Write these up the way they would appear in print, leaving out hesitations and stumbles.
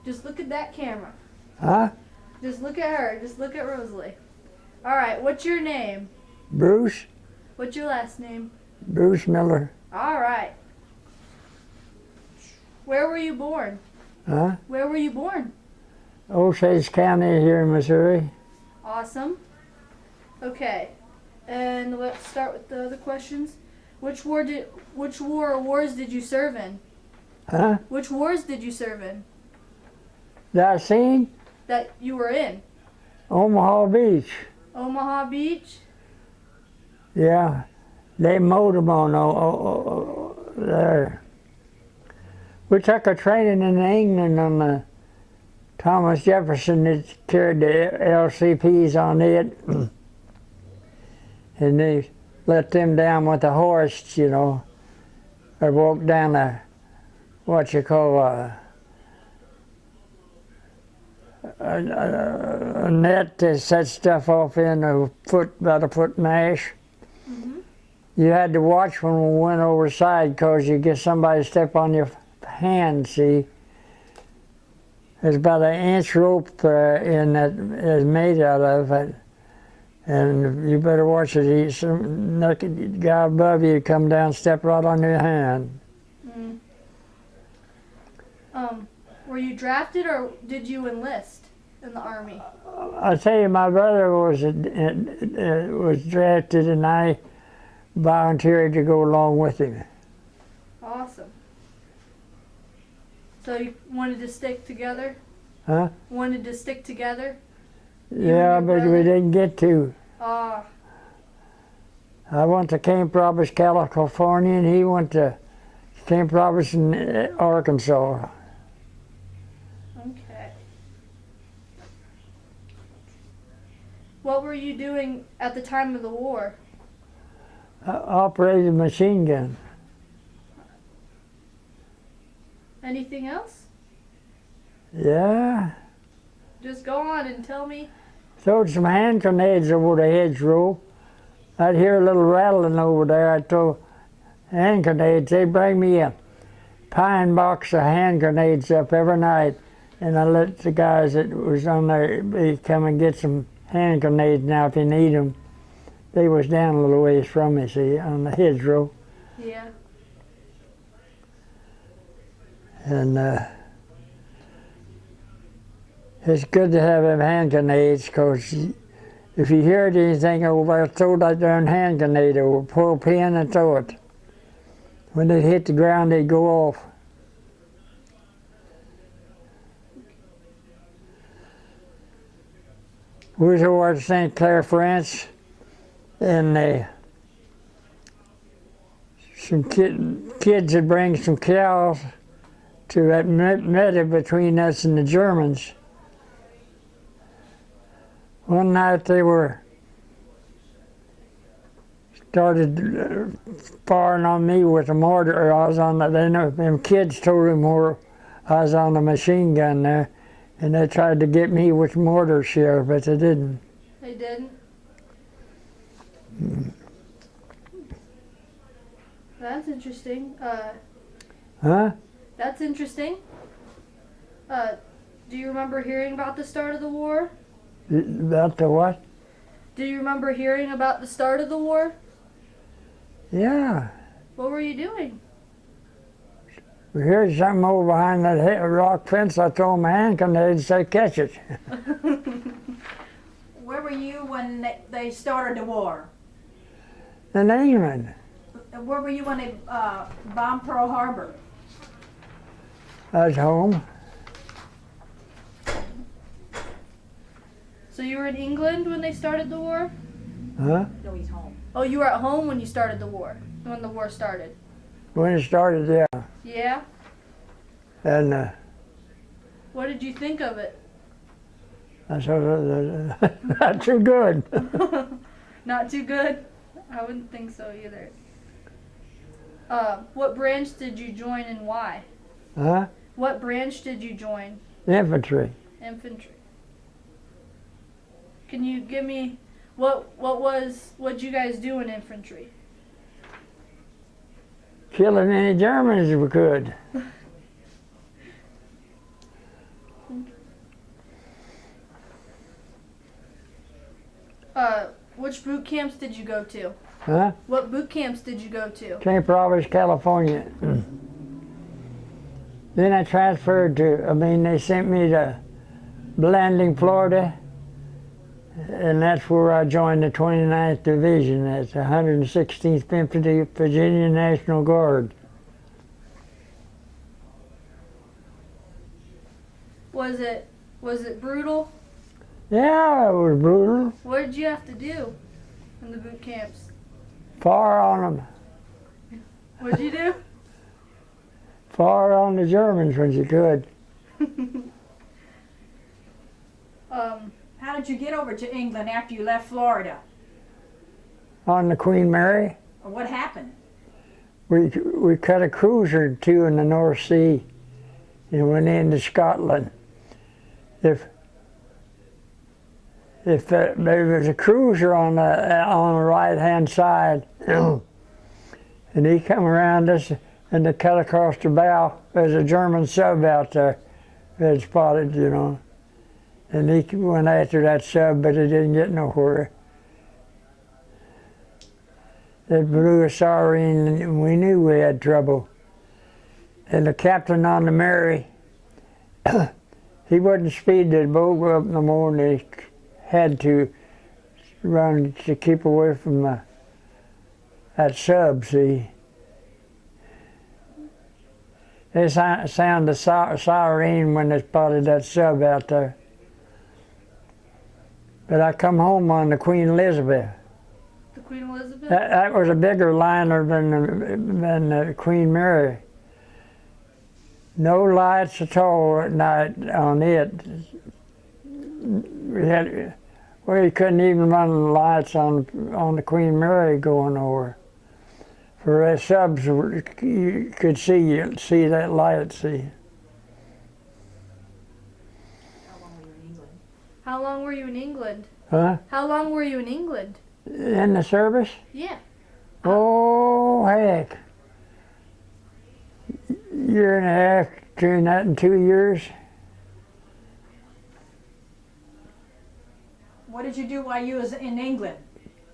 Just look at that camera. Huh? Just look at her. Just look at Rosalie. All right, what's your name? Bruce? What's your last name? Bruce Miller. All right. Where were you born? Huh? Where were you born? Osage County here in Missouri. Awesome. Okay. And let's start with the other questions. Which war or wars did you serve in? Huh? Which wars did you serve in? That scene? That you were in? Omaha Beach. Omaha Beach? Yeah. They mowed them on there. We took a training in England on the Thomas Jefferson that carried the LCPs on it. And they let them down with a horse, you know, or walk down what you call a net to set stuff off in about a foot mesh. Mm-hmm. You had to watch when we went overside because you get somebody step on your hand, see. There's about an inch rope in that is made out of it. And you better watch it. Some naked guy above you come down, step right on your hand. Mm. Were you drafted or did you enlist in the Army? I tell you, my brother was drafted, and I volunteered to go along with him. Awesome. So you wanted to stick together? Huh? Wanted to stick together? Yeah, but we didn't get to. Ah. I went to Camp Roberts, California, and he went to Camp Roberts in Arkansas. Okay. What were you doing at the time of the war? Operated a machine gun. Anything else? Yeah. Just go on and tell me. Throwed some hand grenades over the hedgerow. I'd hear a little rattling over there. I'd throw hand grenades. They'd bring me a pine box of hand grenades up every night, and I let the guys that was on there come and get some hand grenades now if you need them. They was down a little ways from me, see, on the hedgerow. Yeah. And it's good to have them hand grenades, because if you heard anything over there, throw that darn hand grenade over, pull a pin and throw it. When they hit the ground, they'd go off. We was over at St. Clair, France, and some kids would bring some cows to that meadow between us and the Germans. One night they started firing on me with a mortar. I was on them kids told them where I was on the machine gun there, and they tried to get me with mortar shell, but they didn't. They didn't? That's interesting. Huh? That's interesting. Do you remember hearing about the start of the war? About the what? Do you remember hearing about the start of the war? Yeah. What were you doing? We heard something over behind that rock fence. I threw my hand grenade and said, catch it. Where were you when they started the war? In England. Where were you when they bombed Pearl Harbor? I was home. So you were in England when they started the war? Huh? No, he's home. Oh, you were at home when you started the war, when the war started? When it started, yeah. Yeah? And What did you think of it? I said, not too good. Not too good? I wouldn't think so either. What branch did you join and why? Huh? What branch did you join? Infantry. Infantry. Can you give me what'd you guys do in infantry? Killing any Germans we could. Which boot camps did you go to? Huh? What boot camps did you go to? Camp Roberts, California. Then I transferred they sent me to Blanding, Florida, and that's where I joined the 29th Division. That's 116th Infantry Virginia National Guard. Was it brutal? Yeah, it was brutal. What did you have to do in the boot camps? Fire on them. What'd you do? Fire on the Germans when you could. How did you get over to England after you left Florida? On the Queen Mary. Or what happened? We cut a cruiser or two in the North Sea and went into Scotland. If there was a cruiser on the right hand side, and he come around us and they cut across the bow. There's a German sub out there that spotted, and he went after that sub, but it didn't get nowhere. They blew a siren, and we knew we had trouble. And the captain on the Mary, he wouldn't speed the boat up no more than he had to run to keep away from that sub, see. They sounded the siren when they spotted that sub out there. But I come home on the Queen Elizabeth. The Queen Elizabeth? That was a bigger liner than the Queen Mary. No lights at all at night on it. You couldn't even run the lights on the Queen Mary going over. For the subs, you could see that light, see. How long were you in England? Huh? How long were you in England? In the service? Yeah. Oh, heck. Year and a half, between that and 2 years. What did you do while you was in England?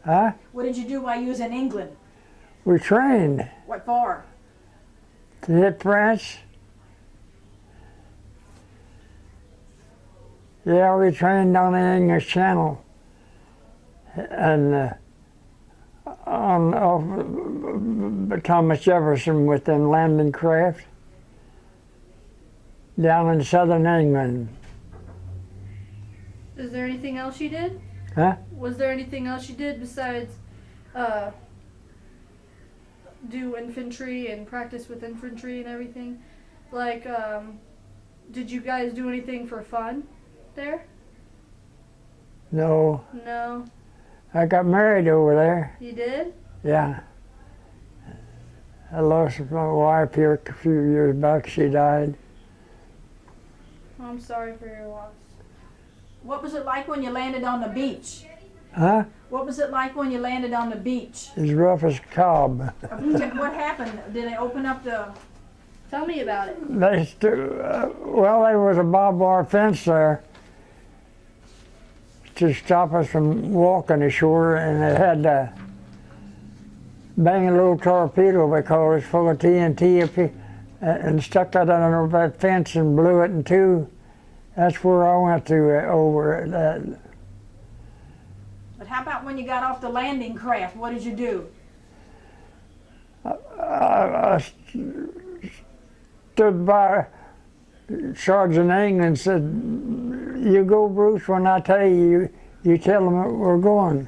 Huh? What did you do while you was in England? We trained What for? to hit France. Yeah, we trained on the English Channel and off Thomas Jefferson with them landing craft down in southern England. Is there anything else you did? Huh? Was there anything else you did besides do infantry and practice with infantry and everything? Like, did you guys do anything for fun there? No, No. I got married over there. You did? Yeah. I lost my wife here a few years back. She died. I'm sorry for your loss. What was it like when you landed on the beach? Huh? What was it like when you landed on the beach? As rough as a cob. What happened? Did they open up the... Tell me about it. Well, there was a barbed wire fence there to stop us from walking ashore, and it had to bang a little torpedo because it was full of TNT and stuck that under that fence and blew it in two. That's where I went to over that. But how about when you got off the landing craft? What did you do? I stood by Sergeant England and said, "You go, Bruce, when I tell you, you tell them that we're going."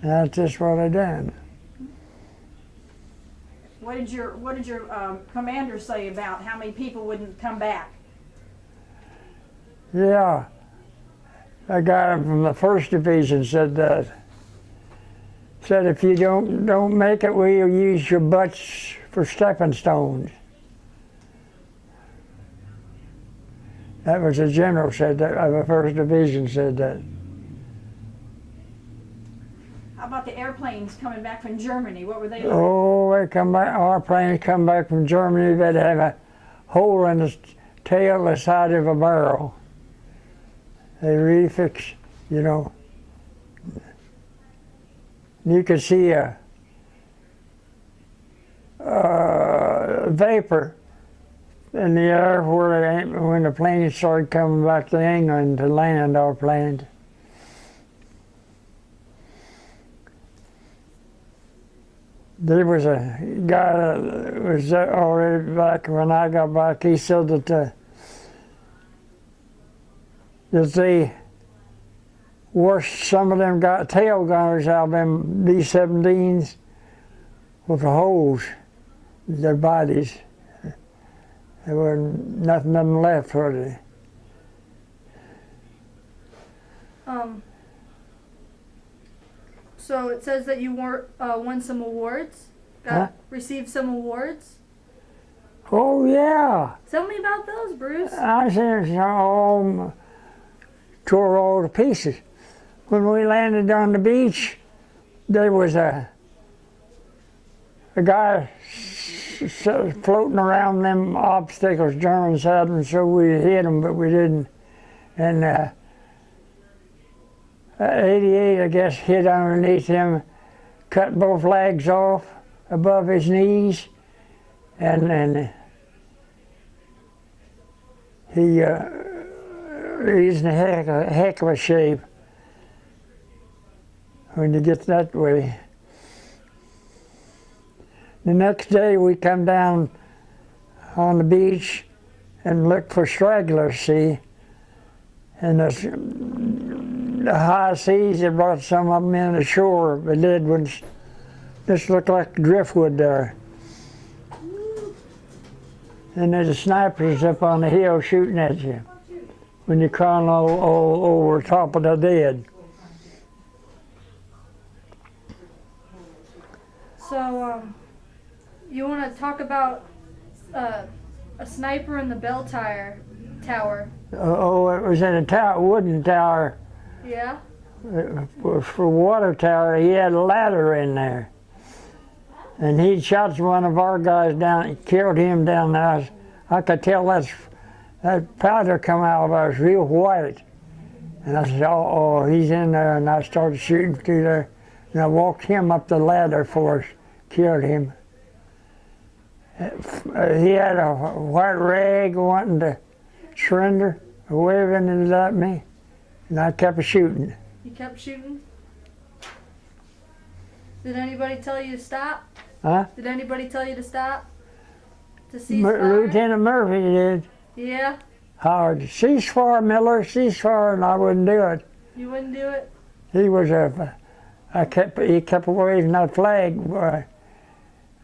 And that's just what I done. What did your commander say about how many people wouldn't come back? Yeah, a guy from the 1st Division said that. Said if you don't make it, we'll use your butts for stepping stones. That was a general said that, of the 1st Division said that. How about the airplanes coming back from Germany? What were they like? Oh, they come back. Our planes come back from Germany. They'd have a hole in the tail the size of a barrel. They really fix, you know. You could see a vapor in the air when the planes started coming back to England to land our planes. There was a guy that was already back when I got back. He said that they washed some of them got tail gunners out of them B-17s with the holes in their bodies. There wasn't nothing left for them. So it says that you won some awards, received some awards. Oh yeah. Tell me about those, Bruce. I said all tore all to pieces. When we landed on the beach, there was a guy floating around them obstacles Germans had them, so we hit them, but we didn't. And 88, I guess, hit underneath him, cut both legs off above his knees, and he's in a heck of a shape when you get that way. The next day we come down on the beach and look for stragglers, see, and the high seas had brought some of them in ashore, but it was just looked like driftwood there. And there's snipers up on the hill shooting at you when you're crawling all over top of the dead. So, you want to talk about a sniper in the bell tower? Oh, it was in a wooden tower. Yeah? For water tower, he had a ladder in there. And he shot one of our guys down, killed him down there. I could tell that powder come out of us real white. And I said, oh, he's in there. And I started shooting through there. And I walked him up the ladder for us, killed him. He had a white rag wanting to surrender, waving it at me. And I kept shooting. You kept shooting? Did anybody tell you to stop? Huh? Did anybody tell you to stop? To cease fire? Lieutenant Murphy did. Yeah? Howard, cease fire, Miller, cease fire, and I wouldn't do it. You wouldn't do it? He was he kept waving that flag. Boy.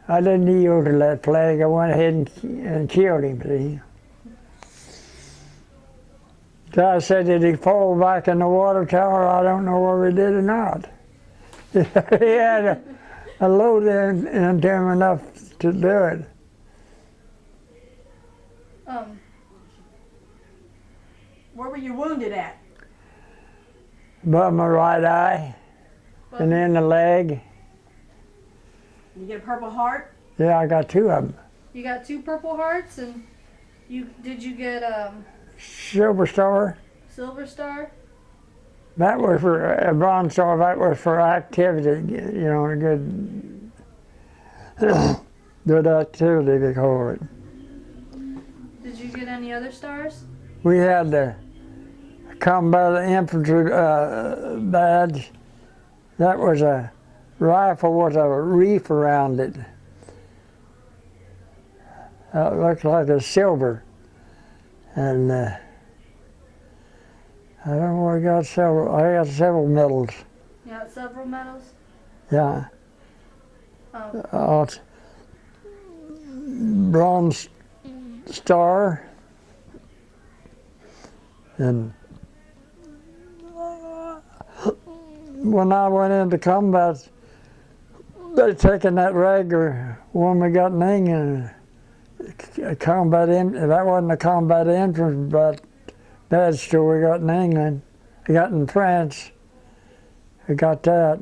I didn't yield to that flag. I went ahead and killed him, see. Guy said, did he fall back in the water tower? I don't know whether he did or not. He had a load into him enough to do it. Where were you wounded at? Above my right eye, and in the leg. You get a Purple Heart? Yeah, I got two of them. You got 2 Purple Hearts, and did you get Silver Star. Silver Star? That was for a Bronze Star. That was for activity. You know, good activity they call it. Did you get any other stars? We had the combat infantry badge. That was a rifle with a reef around it. It looked like a silver. And I don't know, I got several medals. You got several medals? Yeah. Bronze Star. And when I went into combat, they taken that regular one we got in England, that wasn't a combat entrance, but that's still we got in England. We got in France. We got that.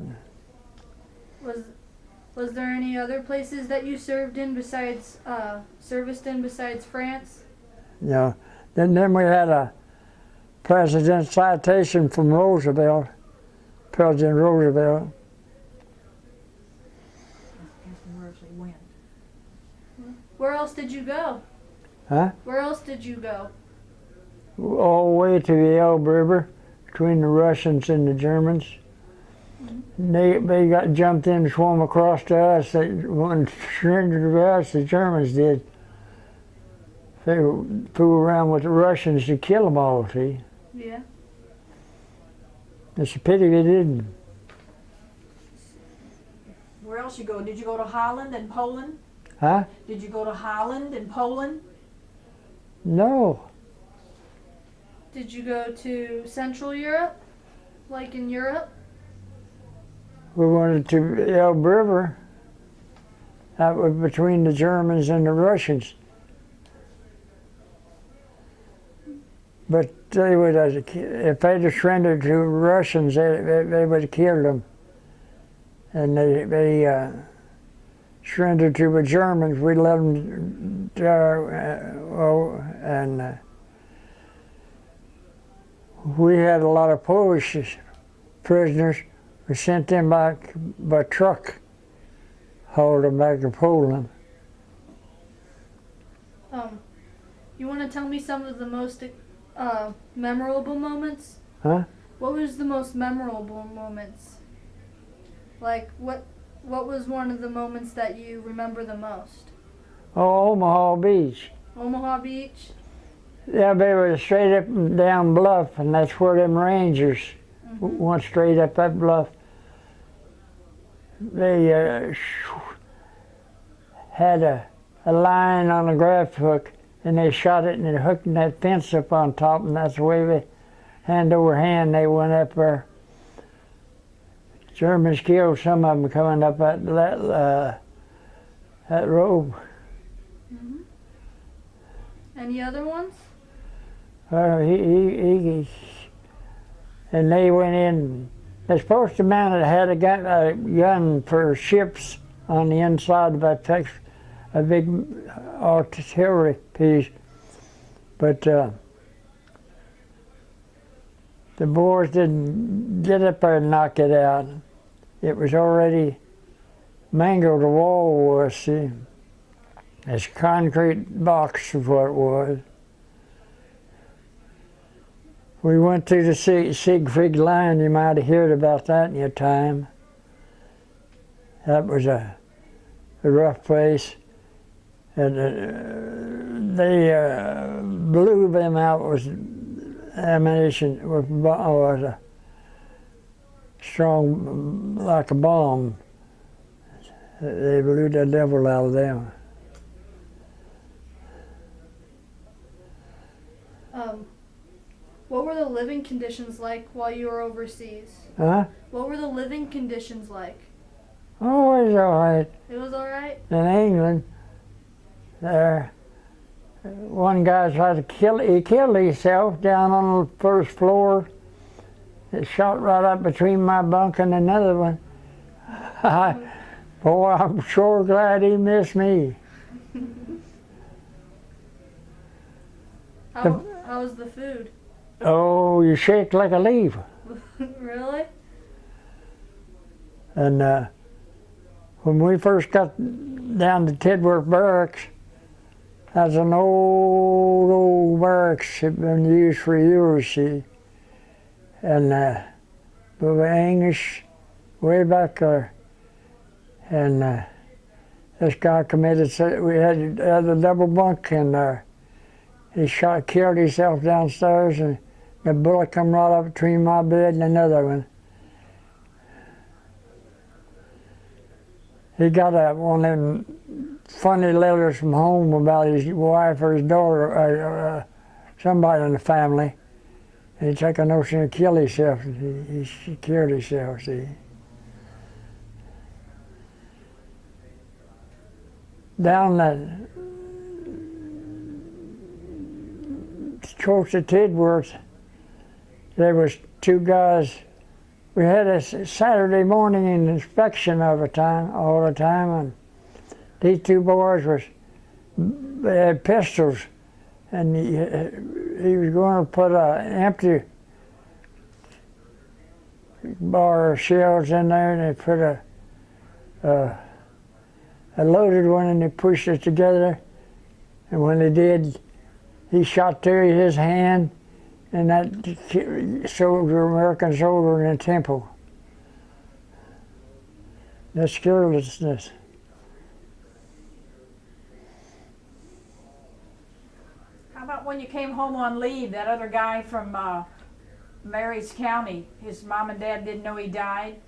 Was there any other places that you serviced in besides France? Yeah. Then we had a President's citation from Roosevelt, President Roosevelt. Where else did you go? Huh? Where else did you go? All the way to the Elbe River, between the Russians and the Germans. They got jumped in and swam across to us. They wouldn't surrender to us, the Germans did. They flew around with the Russians to kill them all, see. Yeah. It's a pity they didn't. Where else you go? Did you go to Holland and Poland? Huh? Did you go to Holland and Poland? No. Did you go to Central Europe? Like in Europe? We went to the Elbe River. That was between the Germans and the Russians. But they would, if they'd have surrendered to the Russians, they would have killed them. And they surrendered to the Germans. We let them and we had a lot of Polish prisoners. We sent them back by truck, hauled them back to Poland. You want to tell me some of the most memorable moments? Huh? What was the most memorable moments? Like, what was one of the moments that you remember the most? Oh, Omaha Beach. Omaha Beach? Yeah, they were straight up and down bluff, and that's where them Rangers went straight up that bluff. They had a line on a graph hook, and they shot it and they hooked that fence up on top, and that's the way they, hand over hand, they went up there. Germans killed some of them coming up that road. Mm-hmm. Any other ones? And they went in. They're supposed to mount it, had a gun for ships on the inside of that text, a big artillery piece. But the Boers didn't get up there and knock it out. It was already mangled, the wall was, see. It's a concrete box is what it was. We went to the Siegfried Line. You might have heard about that in your time. That was a rough place. And they blew them out with ammunition, was a strong, like a bomb. They blew the devil out of them. What were the living conditions like while you were overseas? Huh? What were the living conditions like? Oh, it was all right. It was all right? In England, one guy tried to killed himself down on the first floor. It shot right up between my bunk and another one. Boy, I'm sure glad he missed me. How was the food? Oh, you shake like a leaf. Really? And when we first got down to Tidworth Barracks, that's an old barracks that had been used for years, see. And we were English way back there. And this guy committed, we had a double bunk in there. He killed himself downstairs, and the bullet come right up between my bed and another one. He got one of them funny letters from home about his wife or his daughter, somebody in the family. And he took a notion to kill himself. He killed himself, see. Down that close to Tidworth, there was two guys. We had a Saturday morning inspection all the time, and these two boys they had pistols, and he was going to put an empty bar of shells in there, and they put a loaded one, and they pushed it together. And when they did, he shot through his hand, and that soldier, American soldier, in the temple. That's carelessness. How about when you came home on leave, that other guy from Mary's County, his mom and dad didn't know he died?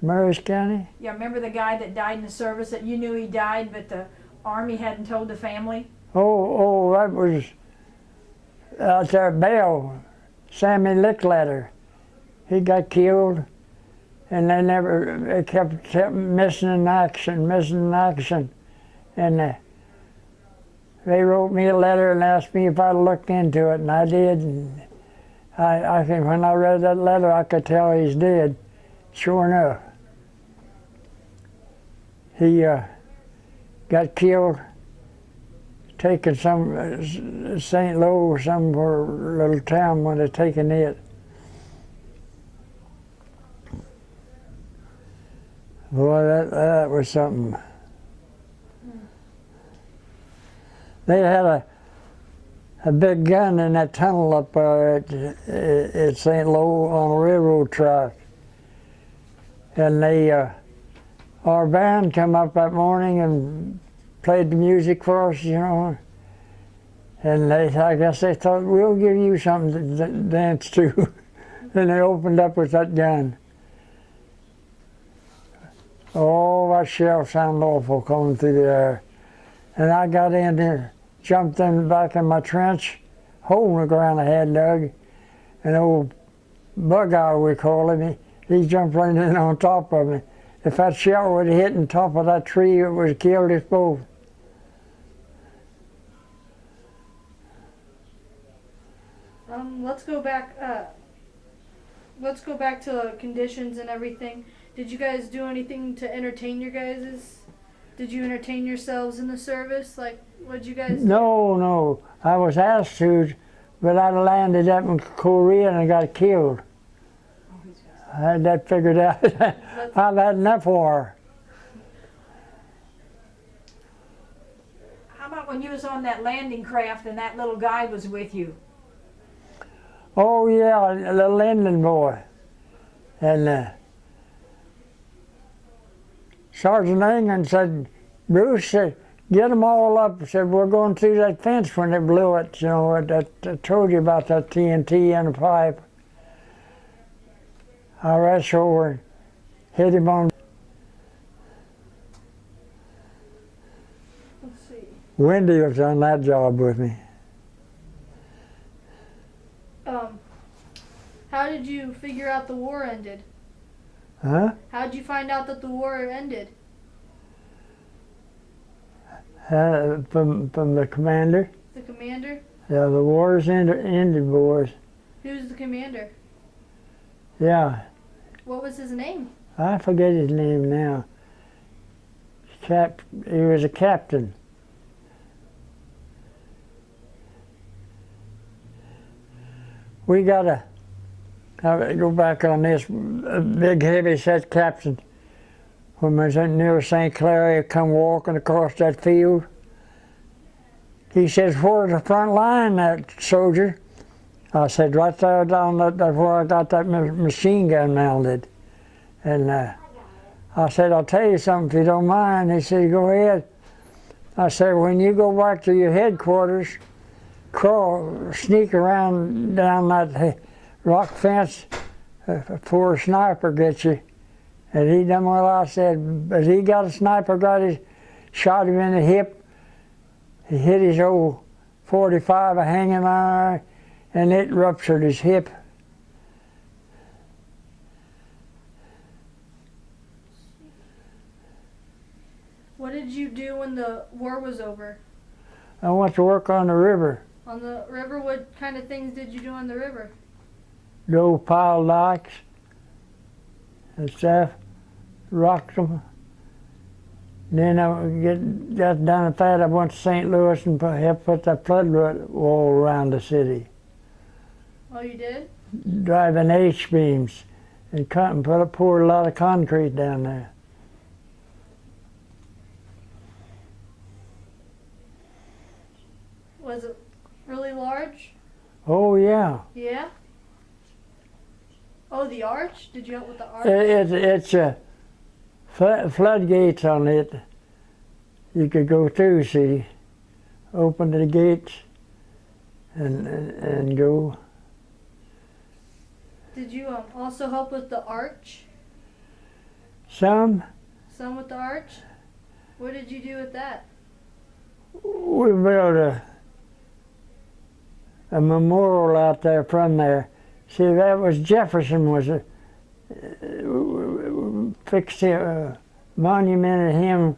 Mary's County? Yeah, remember the guy that died in the service that you knew he died, but the Army hadn't told the family? Oh, that was out there, Bell, Sammy Lickletter. He got killed, and they kept missing in action, and they wrote me a letter and asked me if I'd looked into it, and I did. And I think when I read that letter, I could tell he's dead. Sure enough, he got killed, taken some St. Louis or some little town when they taken it. Boy, that was something. They had a big gun in that tunnel up at St. Louis on a railroad track. And our band come up that morning and played the music for us, you know. And I guess they thought, we'll give you something to dance to. And they opened up with that gun. Oh, that shell sounded awful coming through the air. And I got in there, jumped in the back of my trench, hole in the ground I had dug. An old bug owl, we call him, he jumped right in on top of me. If that shell would have hit on top of that tree, it would have killed us both. Let's go back. Let's go back to conditions and everything. Did you guys do anything to entertain your guys'? Did you entertain yourselves in the service? Like, what'd you guys do? No. I was asked to, but I landed up in Korea and I got killed. I had that figured out. I've had enough war. How about when you was on that landing craft and that little guy was with you? Oh yeah, the Linden boy. And Sergeant England said, Bruce, said, get them all up. He said, we're going through that fence when they blew it. You know, I told you about that TNT and the pipe. I rushed over and hit him on. Let's see. Wendy was on that job with me. How did you figure out the war ended? Huh? How did you find out that the war ended? From the commander. The commander? Yeah, the war's ended, boys. Who's the commander? Yeah, What was his name? I forget his name now. He was a captain. We got I go back on this, a big heavy-set captain. When we was near St. Clair, he come walking across that field. He says, where's the front line, that soldier? I said, right there down that's where I got that machine gun mounted. And I said, I'll tell you something if you don't mind. He said, go ahead. I said, when you go back to your headquarters, sneak around down that rock fence before a sniper gets you. And he done what I said, but he got a sniper, shot him in the hip. He hit his old 45 a hanging iron, and it ruptured his hip. What did you do when the war was over? I went to work on the river. On the river, what kind of things did you do on the river? Drove pile docks and stuff, rocked them, Then I got done with that. I went to St. Louis and helped put that flood wall around the city, Oh, you did? driving H-beams and cut and poured a lot of concrete down there. Was it really large? Oh yeah, Yeah? Oh, the arch? Did you help with the arch? it's a floodgates on it. You could go through. See, open the gates and go. Did you also help with the arch? Some Some with the arch? What did you do with that? we built a memorial out there from there. See, that was Jefferson was fixed a monument to him.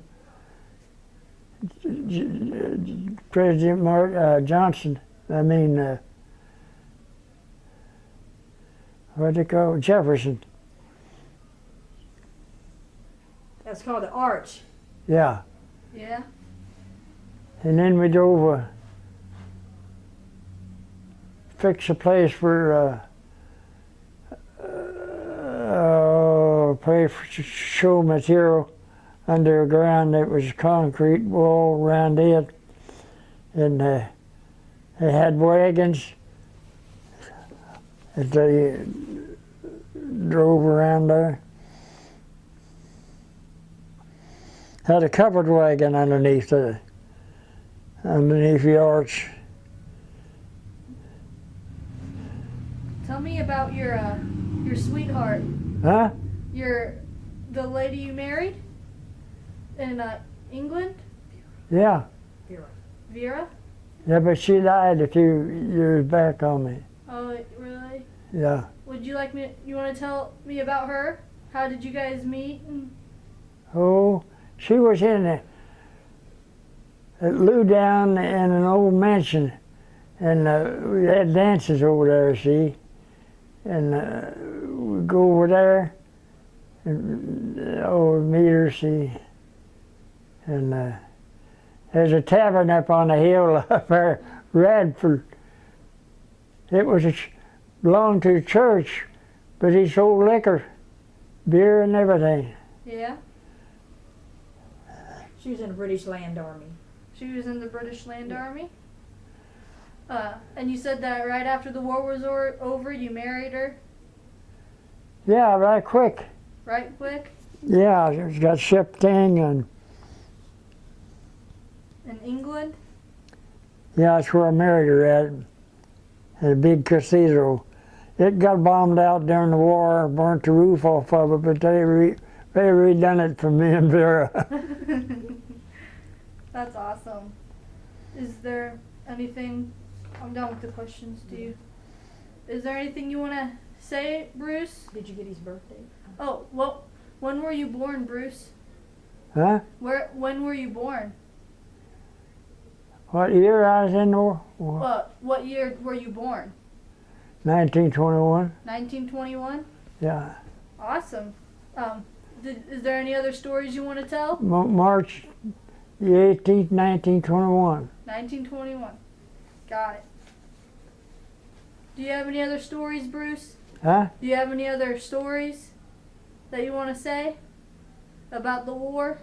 President Johnson. I mean, what they call it? Jefferson. That's called the arch. Yeah. Yeah? And then we drove fix a place for place for show material underground. That was a concrete wall around it, and they had wagons that they drove around there. Had a covered wagon underneath the arch. Tell me about your sweetheart. Huh? The lady you married in England? Yeah. Vera? Yeah, but she died a few years back on me. Oh, really? Yeah. Would you like me? You want to tell me about her? How did you guys meet? Oh, she was at Lou down in an old mansion, and we had dances over there, see, and we'd go over there and meet her, see, and there's a tavern up on the hill up there, Radford. It was belonged to the church, but he sold liquor, beer and everything. Yeah? She was in the British Land Army. She was in the British Land Army? And you said that right after the war was over, you married her? Yeah, right quick. Right quick? Yeah, she got shipped in, and In England? yeah, that's where I married her at a big cathedral. It got bombed out during the war, burnt the roof off of it, but they redone it for me and Vera. That's awesome. Is there anything? I'm done with the questions. Do you? Is there anything you want to say, Bruce? Did you get his birthday? Oh, well, when were you born, Bruce? Huh? When were you born? What year I was in the war? What year were you born? 1921. 1921? Yeah. Awesome. Is there any other stories you want to tell? March the 18th, 1921. 1921. Got it. Do you have any other stories, Bruce? Huh? Do you have any other stories that you want to say about the war?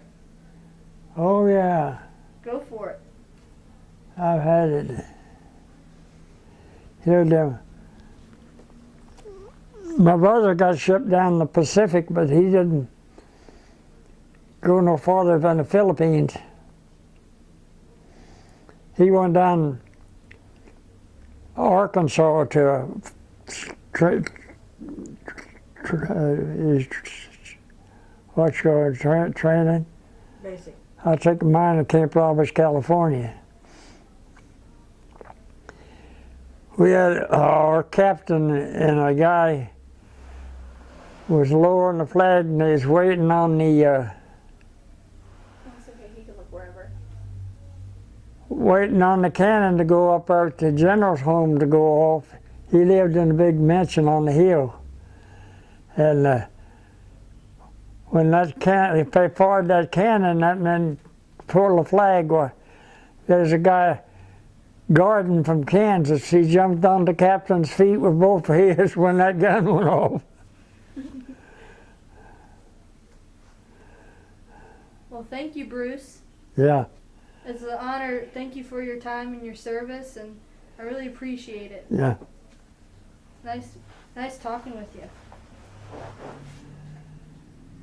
Oh yeah, Go for it. I've had it. Here, my brother got shipped down the Pacific, but he didn't go no farther than the Philippines. He went down Arkansas to training. Basic. I took mine to Camp Roberts, California. We had our captain and a guy was lowering the flag, and he was waiting on the That's okay. He can look wherever. waiting on the cannon to go up there at the general's home to go off. He lived in a big mansion on the hill, and when that can, if they fired that cannon and then pulled the flag, well, there's a guy, Gordon from Kansas, he jumped on the captain's feet with both of his when that gun went off. Well, thank you, Bruce. Yeah, It's an honor. Thank you for your time and your service, and I really appreciate it. yeah. Nice talking with you.